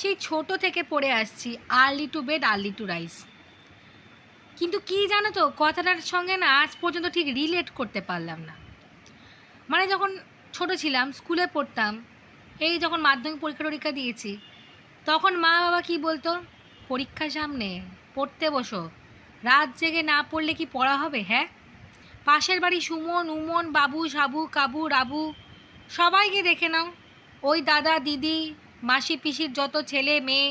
সেই ছোট থেকে পড়ে আসছি early to bed early to rise, কিন্তু কি জানো তো কথাটার সঙ্গে না আজ পর্যন্ত ঠিক রিলেট করতে পারলাম না। মানে যখন ছোট ছিলাম, স্কুলে পড়তাম, এই যখন মাধ্যমিক পরীক্ষা দিয়েছি, তখন মা বাবা কি বলতো, পরীক্ষা সামনে, পড়তে বসো, রাত জেগে না পড়লে কি পড়া হবে? হ্যাঁ, পাশের বাড়ি সুমন, উমন, বাবু, সাবু, কাবু, রাবু, সবাইকে দেখে নাও, ওই দাদা, দিদি, মাসি, পিসির যত ছেলে মেয়ে,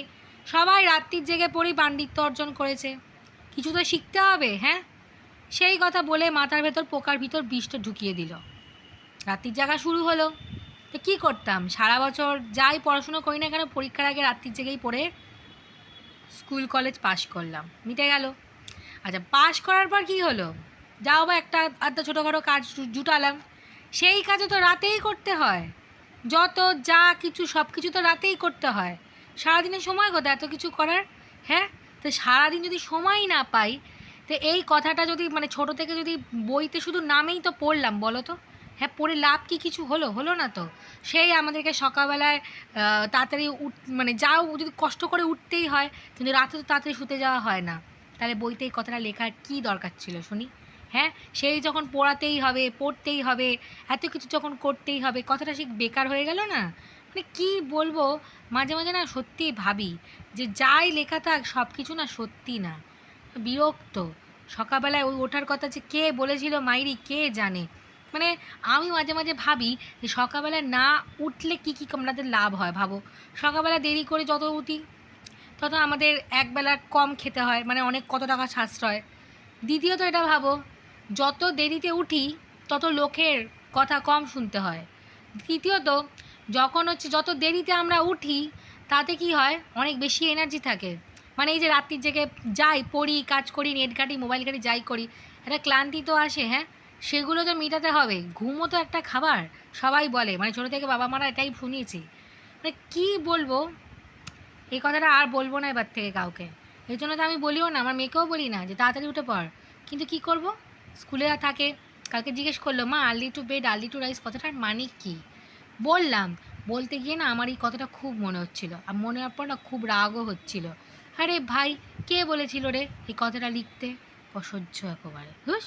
সবাই রাত্রির জেগে পড়েই পাণ্ডিত্য অর্জন করেছে, কিছু তো শিখতে হবে। হ্যাঁ, সেই কথা বলে মাথার ভেতর পোকার ভিতর বিষটা ঢুকিয়ে দিল। রাত্রির জাগা শুরু হলো। তো কী করতাম, সারা বছর যাই পড়াশুনো করি না কেন, পরীক্ষার আগে রাত্রির জেগেই পড়ে স্কুল কলেজ পাশ করলাম, মিটে গেল। আচ্ছা, পাশ করার পর কী হলো, যাও বা একটা আধটা ছোটোখাটো কাজ জুটালাম, সেই কাজও তো রাতেই করতে হয়, যত যা কিছু সব কিছু তো রাতেই করতে হয়। সারাদিনের সময় কোথায় এত কিছু করার? হ্যাঁ, তো সারাদিন যদি সময় না পাই, তো এই কথাটা যদি মানে ছোটো থেকে যদি বইতে শুধু নামেই তো পড়লাম, বলো তো, হ্যাঁ, পড়ে লাভ কি কিছু হলো? হলো না তো। সেই আমাদেরকে সকালবেলায় তাড়াতাড়ি মানে যাও যদি কষ্ট করে উঠতেই হয়, কিন্তু রাতে তো তাড়াতাড়ি শুতে যাওয়া হয় না, তাহলে বইতে এই কথাটা লেখার কী দরকার ছিল শুনি? হ্যাঁ, সেই যখন পড়াতেই হবে, পড়তেই হবে, এত কিছু যখন করতেই হবে, কথাটা ঠিক বেকার হয়ে গেল না? মানে কী বলবো, মাঝে মাঝে না সত্যিই ভাবি যে যাই লেখা থাক সব কিছু না সত্যি না, বিরক্ত। সকালবেলায় ওই ওঠার কথা যে কে বলেছিল মাইরি, কে জানে। মানে আমি মাঝে মাঝে ভাবি যে সকালবেলা না উঠলে কী কী আমাদের লাভ হয় ভাবো। সকালবেলা দেরি করে যত উঠি তত আমাদের একবেলা কম খেতে হয়, মানে অনেক কত টাকা সাশ্রয়। দ্বিতীয়ত এটা ভাবো, যত দেরিতে উঠি তত লোকের কথা কম শুনতে হয়। তৃতীয়ত, যখন হচ্ছে যত দেরিতে আমরা উঠি তাতে কি হয়, অনেক বেশি এনার্জি থাকে। মানে এই যে রাত্রির জেগে যাই, পড়ি, কাজ করি, নেট ঘাঁটি, মোবাইল ঘাঁটি, যাই করি, একটা ক্লান্তি তো আসে। হ্যাঁ, সেগুলো তো মেটাতে হবে। ঘুমও তো একটা খাবার, সবাই বলে, মানে ছোটো থেকে বাবা মারা এটাই শুনিয়েছি। মানে কী বলবো, এই কথাটা আর বলবো না এবার থেকে কাউকে। এই জন্য তো আমি বলিও না, আমার মেয়েকেও বলি না যে তাড়াতাড়ি উঠে পড়। কিন্তু কি করব, স্কুলে থাকে। কালকে জিজ্ঞেস করলো, মা early to bed early to rise কথাটার মানে কী? বললাম, বলতে গিয়ে না আমার এই কথাটা খুব মনে হচ্ছিল, আর মনে হওয়ার পর না খুব রাগও হচ্ছিল। আরে ভাই, কে বলেছিল রে এই কথাটা লিখতে? অসহ্য একেবারে, বুঝ।